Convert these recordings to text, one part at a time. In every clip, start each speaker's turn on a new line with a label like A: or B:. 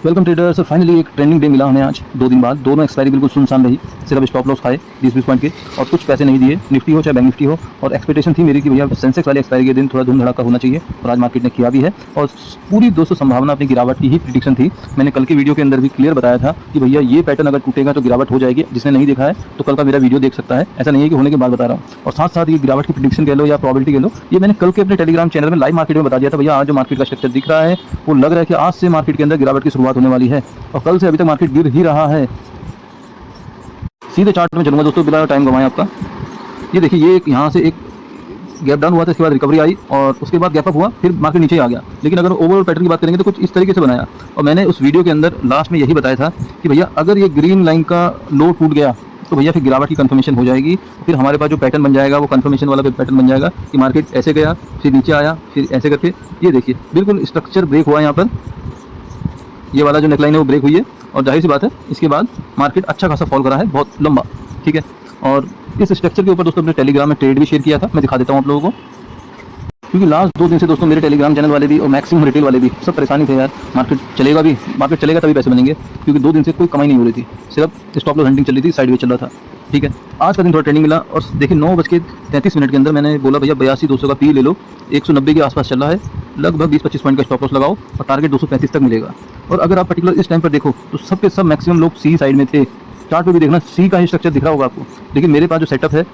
A: Welcome traders. Finally एक trending day मिला हमें आज 2 दिन बाद। दोनों एक्सपायरी बिल्कुल सुनसान रही, सिर्फ स्टॉप लॉस खाए 20-20 पॉइंट के और कुछ पैसे नहीं दिए, निफ्टी हो चाहे बैंक निफ्टी हो। और एक्सपेक्टेशन थी मेरी कि भैया सेंसेक्स वाले एक्सपायरी के दिन थोड़ा धूम धड़ाका होना चाहिए और आज मार्केट ने किया भी है। और पूरी 200 संभावना अपनी गिरावट की ही प्रिडिक्शन थी। मैंने कल की वीडियो के अंदर भी क्लियर बताया था कि भैया ये पैटर्न अगर टूटेगा तो गिरावट हो जाएगी। जिसने नहीं देखा है तो कल का मेरा वीडियो देख सकता है, ऐसा नहीं है कि होने के बाद बता रहा हूँ। और साथ साथ ये गिरावट की प्रिडिक्शन कह लो या प्रॉबिलिटी कह लो, ये मैंने कल के अपने टेलीग्राम चैनल में लाइव मार्केट में बता दिया था। भैया आज जो मार्केट का स्ट्रक्चर दिख रहा है वो लग रहा है कि आज से मार्केट के अंदर गिरावट की शुरुआत होने वाली है और कल से अभी तक मार्केट गिर ही रहा है। सीधे चार्ट में चलूंगा दोस्तों बिना टाइम गवाएं आपका। ये देखिए, ये यहाँ से एक गैप डाउन हुआ था, इसके बाद रिकवरी आई और उसके बाद गैप अप हुआ, फिर मार्केट नीचे आ गया। लेकिन अगर ओवरऑल पैटर्न की बात करेंगे तो कुछ इस तरीके से बनाया। और मैंने उस वीडियो के अंदर लास्ट में यही बताया था कि भैया अगर ये ग्रीन लाइन का लो टूट गया तो भैया फिर गिरावट की कंफर्मेशन हो जाएगी। फिर हमारे पास जो पैटर्न बन जाएगा वो कंफर्मेशन वाला पैटर्न बन जाएगा कि मार्केट ऐसे गया, फिर नीचे आया, फिर ऐसे करके ये देखिए बिल्कुल स्ट्रक्चर ब्रेक हुआ है। यहाँ पर ये वाला जो नेकलाइन है वो ब्रेक हुई है और जाहिर सी बात है इसके बाद मार्केट अच्छा खासा फॉल करा है, बहुत लंबा। ठीक है, और इस स्ट्रक्चर के ऊपर दोस्तों अपने टेलीग्राम में ट्रेड भी शेयर किया था, मैं दिखा देता हूँ आप लोगों को। क्योंकि लास्ट 2 दिन से दोस्तों मेरे टेलीग्राम चैनल वाले भी और मैक्सिमम रिटेल वाले भी सब परेशानी थे यार, मार्केट चलेगा भी, मार्केट चलेगा तभी पैसे बनेंगे। क्योंकि 2 दिन से कोई कमाई नहीं हो रही थी, सिर्फ स्टॉप लॉस हंटिंग चल रही थी, साइड वे चल रहा था। ठीक है, आज का दिन थोड़ा ट्रेंडिंग मिला और देखिए 9:33 के अंदर मैंने बोला भैया 82-200 का पी ले लो, 190 के आसपास चल रहा है, लगभग 20-25 पॉइंट का स्टॉप लॉस लगाओ और टारगेट 235 तक मिलेगा। और अगर आप पर्टिकुलर इस टाइम पर देखो तो सब के सब मैक्सिमम लोग सी साइड में थे। चार्ट पे भी देखना सी का ही स्ट्रक्चर दिख रहा होगा आपको। लेकिन मेरे पास जो सेटअप है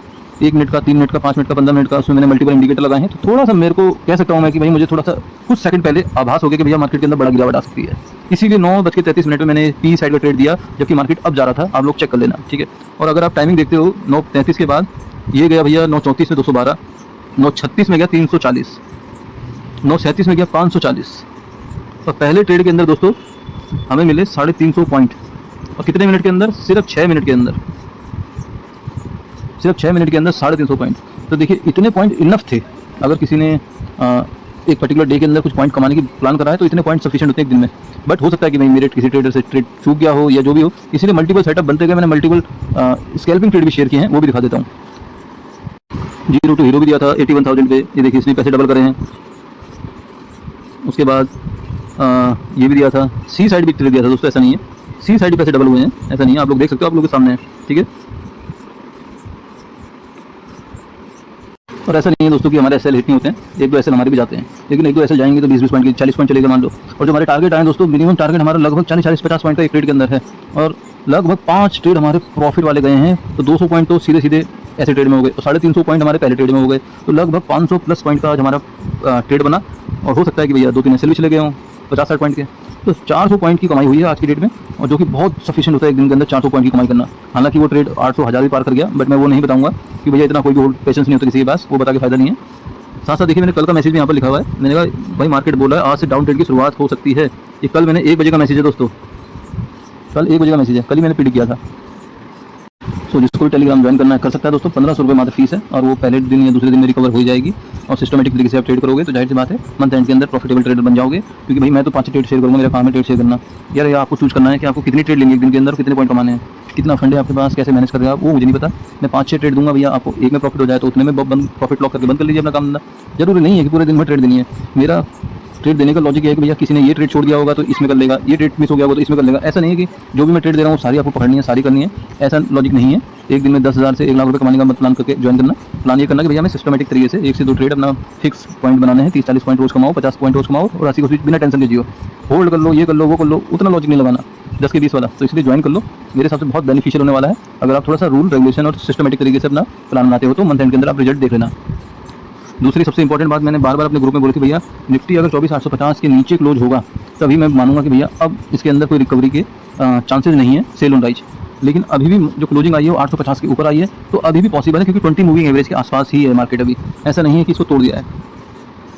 A: 1 मिनट का, 3 मिनट का, 5 मिनट का, 15 मिनट का, उसमें मैंने मल्टीपल इंडिकेटर लगाए हैं। तो थोड़ा सा मेरे को कह सकता हूँ मैं कि भाई मुझे थोड़ा सा कुछ सेकंड पहले आभास हो गया कि भैया मार्केट के अंदर बड़ा गिरावट आ सकती है। इसीलिए 9:33 में मैंने पी साइड का ट्रेड दिया, जबकि मार्केट अब जा रहा था। आप लोग चेक कर लेना, ठीक है। और अगर आप टाइमिंग देखते हो 9:33 के बाद ये गया भैया 9:34 में 212, 9:36 में गया 340, 9:37 में गया 540। और पहले ट्रेड के अंदर दोस्तों हमें मिले 350 पॉइंट और कितने मिनट के अंदर? सिर्फ 6 मिनट के अंदर, सिर्फ 6 मिनट के अंदर 350 पॉइंट। तो देखिए इतने पॉइंट इनफ थे। अगर किसी ने एक पर्टिकुलर डे के अंदर कुछ पॉइंट कमाने की प्लान करा है तो इतने पॉइंट सफिशिएंट होते हैं एक दिन में। बट हो सकता है कि भाई मेरे किसी ट्रेडर से ट्रेड चूक गया हो या जो भी हो, इसलिए मल्टीपल सेटअप बनते गए। मैंने मल्टीपल स्कैल्पिंग ट्रेड भी शेयर किए हैं, वो भी दिखा देता हूँ। 0 टू हीरो भी दिया था 81,000 पे, ये देखिए इसमें पैसे डबल करे हैं। उसके बाद ये भी दिया था, सी साइड भी ट्रेड दिया था दोस्तों, ऐसा नहीं है सी साइड पैसे डबल हुए हैं, ऐसा नहीं है। आप लोग देख सकते हो, आप लोगों के सामने है, ठीक है। और ऐसा नहीं है दोस्तों कि हमारे एसएल हिट नहीं होते हैं, 1-2 एसएल हमारे भी जाते हैं। लेकिन 1-2 एसएल जाएंगे तो 20-20 पॉइंट की 40 पॉइंट चलेगा मान लो। और जो हमारे टारगेट आए दोस्तों, मिनिमम टारगेट हमारा लगभग 40-50 पॉइंट का एक ट्रेड के अंदर है और लगभग 5 ट्रेड हमारे प्रॉफिट वाले गए हैं। तो 200 पॉइंट तो सीधे सीधे ऐसे ट्रेड में हो गए और 350 पॉइंट हमारे पहले ट्रेड में हो गए। तो लगभग 500 प्लस पॉइंट का आज हमारा ट्रेड बना। और हो सकता है कि भैया 2-3 एसएल भी चले गए हों 50-60 पॉइंट के। तो 400 पॉइंट की कमाई हुई है आज की डेट में, और जो कि बहुत सफिशिएंट होता है एक दिन के अंदर 400 पॉइंट की कमाई करना। हालांकि वो ट्रेड 800-1000 भी पार कर गया, बट मैं वो नहीं बताऊंगा कि भैया इतना कोई भी पेशेंस नहीं होता किसी के पास, वो बता के फायदा नहीं है। साथ साथ देखिए मैंने कल का मैसेज भी यहाँ पर लिखा हुआ है। मैंने कहा भाई मार्केट बोला है आज से डाउन ट्रेड की शुरुआत हो सकती है। ये कल मैंने 1 बजे का मैसेज है दोस्तों, कल 1 बजे का मैसेज है, कल ही मैंने प्रेडिक्ट किया था। सो जिसको भी टेलीग्राम ज्वाइन करना है कर सकता है दोस्तों। 1500 रुपये मात्र फीस है और वो पहले दिन या दूसरे दिन में रिकवर हो जाएगी। और सिस्टमेटिक तरीके से आप ट्रेड करोगे तो जाहिर सी बात है मंथ एंड के अंदर प्रॉफिटेबल ट्रेडर बन जाओगे। क्योंकि भाई मैं तो 5 ट्रेड शेयर करूँगा, मेरा काम है ट्रेड शेयर करना। यार आपको चूज करना है कि आपको कितनी ट्रेड लेंगे एक दिन के अंदर, कितने पॉइंट कमाने हैं, कितना फंड है आपके पास, कैसे मैनेज कर रहे हो आप, वो मुझे नहीं पता। मैं 5-6 ट्रेड दूंगा भैया आपको, एक में प्रॉफिट हो जाए तो उतने में प्रॉफिट लॉक करके बंद कर लीजिए अपना काम धंधा। जरूरी नहीं है कि पूरे दिन में ट्रेड देनी है। मेरा ट्रेड देने का लॉजिक है कि भैया किसी ने ये ट्रेड छोड़ दिया होगा तो इसमें कर लेगा, ये ट्रेड मिस हो गया होगा तो इसमें कर लेगा। ऐसा नहीं है कि जो भी मैं ट्रेड दे रहा हूँ सारी आपको पकड़नी है, सारी करनी है, ऐसा लॉजिक नहीं है। एक दिन में 10,000 से 1 लाख रुपये कमाने का प्लान करके ज्वाइन करना। प्लान ये करना कि भैया मैं सिस्टमेटिक तरीके से 1 से 2 ट्रेड अपना फिक्स पॉइंट बनाने हैं, 30-40 पॉइंट रोज कमाओ, 50 पॉइंट रोज कमाओ और 80 को बिना टेंशन के जियो। होल्ड कर लो, ये कर लो, वो कर लो, उतना लॉजिक नहीं लगाना 10 के 20 वाला। तो इसलिए ज्वाइन कर लो, मेरे हिसाब से बहुत बेनिफिशियल होने वाला है। अगर आप थोड़ा सा रूल रेगुलेशन और सिस्टमेटिक तरीके से अपना प्लान बनाते हो तो मंथ एंड के अंदर आप रिजल्ट देख लेना। दूसरी सबसे इंपॉर्टेंट बात मैंने बार बार अपने ग्रुप में बोली थी, भैया निफ्टी अगर 24,850 के नीचे क्लोज होगा तभी मैं मानूंगा कि भैया अब इसके अंदर कोई रिकवरी के चांसेस नहीं है, सेल ऑन राइज। लेकिन अभी भी जो क्लोजिंग आई है वो 850 के ऊपर आई है, तो अभी भी पॉसिबल है क्योंकि 20 मूविंग एवरेज के आसपास ही है मार्केट। अभी ऐसा नहीं है कि इसको तोड़ दिया है।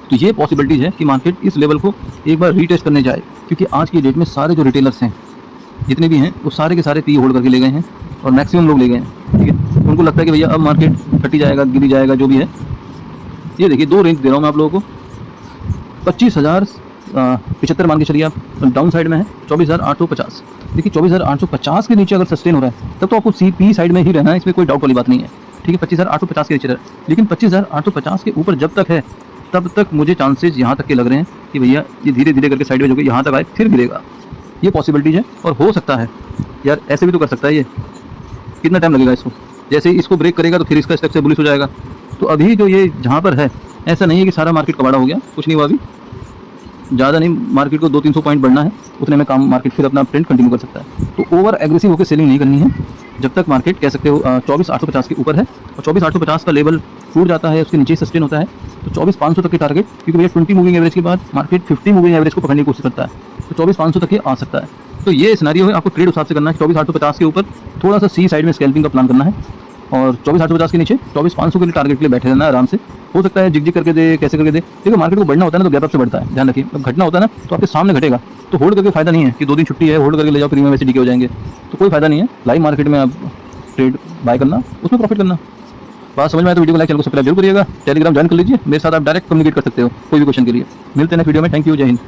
A: तो ये पॉसिबिलिटीज़ है कि मार्केट इस लेवल को एक बार रीटेस्ट करने जाए। क्योंकि आज की डेट में सारे जो रिटेलर्स हैं जितने भी हैं वो सारे के सारे पी होल्ड करके ले गए हैं और मैक्सिमम लोग ले गए हैं। ठीक है, उनको लगता है कि भैया अब मार्केट फटी जाएगा, गिरी जाएगा, जो भी है। ये देखिए 2 रेंज दे रहा हूँ मैं आप लोगों को। 25,075 मान के चलिए आप, डाउन साइड में है 24,850। देखिए 24,850 के नीचे अगर सस्टेन हो रहा है तब तो आपको CP साइड में ही रहना है, इसमें कोई डाउट वाली बात नहीं है। ठीक है, 25,850 के नीचे रहा, लेकिन 25,850 के ऊपर जब तक है तब तक मुझे चांसेस यहाँ तक के लग रहे हैं कि भैया ये धीरे धीरे करके साइड में जो कि यहाँ तक आए फिर गिरेगा। ये पॉसिबिलिटीज है। और हो सकता है यार ऐसे भी तो कर सकता है ये, कितना टाइम लगेगा इसको, जैसे ही इसको ब्रेक करेगा तो फिर इसका स्ट्रक्चर बुलिश हो जाएगा। तो अभी जो ये जहाँ पर है, ऐसा नहीं है कि सारा मार्केट कबाड़ा हो गया, कुछ नहीं हुआ अभी, ज़्यादा नहीं, मार्केट को 200-300 पॉइंट बढ़ना है, उतने में काम मार्केट फिर अपना ट्रेंड कंटिन्यू कर सकता है। तो ओवर एग्रेसिव होकर सेलिंग नहीं करनी है जब तक मार्केट कह सकते हो 24,850 के ऊपर है, और 24,850 का लेवल टूट जाता है, उसके नीचे सस्टेन होता है तो 24,500 तक के टारगेट, क्योंकि भैया 20 मूविंग एवरेज के बाद मार्केट 50 मूविंग एवरेज को पकड़ने की कोशिश करता है, तो 24,500 तक ये आ सकता है। तो ये सिनेरियो है, आपको ट्रेड हिसाब से करना है। 24,850 के ऊपर थोड़ा सा सी साइड में स्कैल्पिंग का प्लान करना है, और 24,850 के नीचे 24,500 के लिए टारगेट के लिए बैठे रहना है आराम से। हो सकता है जिग करके दे, कैसे करके दे, देखो मार्केट को बढ़ना होता है ना तो गैप अप से बढ़ता है, ध्यान रखिए। जब घटना होता है ना तो आपके सामने घटेगा, तो होल्ड करके फायदा नहीं है कि 2 दिन छुट्टी है होल्ड करके ले जाओ प्रीमियम वैसे डीके हो जाएंगे, तो कोई फायदा नहीं है। लाइव मार्केट में आप ट्रेड बाय करना, उसमें प्रॉफिट करना। बात समझ में आए तो वीडियो को लाइक, चैनल को सब्सक्राइब जरूर करिएगा, टेलीग्राम ज्वाइन कर लीजिए, मेरे साथ आप डायरेक्ट कम्युनिकेट कर सकते हो कोई भी क्वेश्चन के लिए। मिलते हैं नेक्स्ट वीडियो में, थैंक यू, जय हिंद।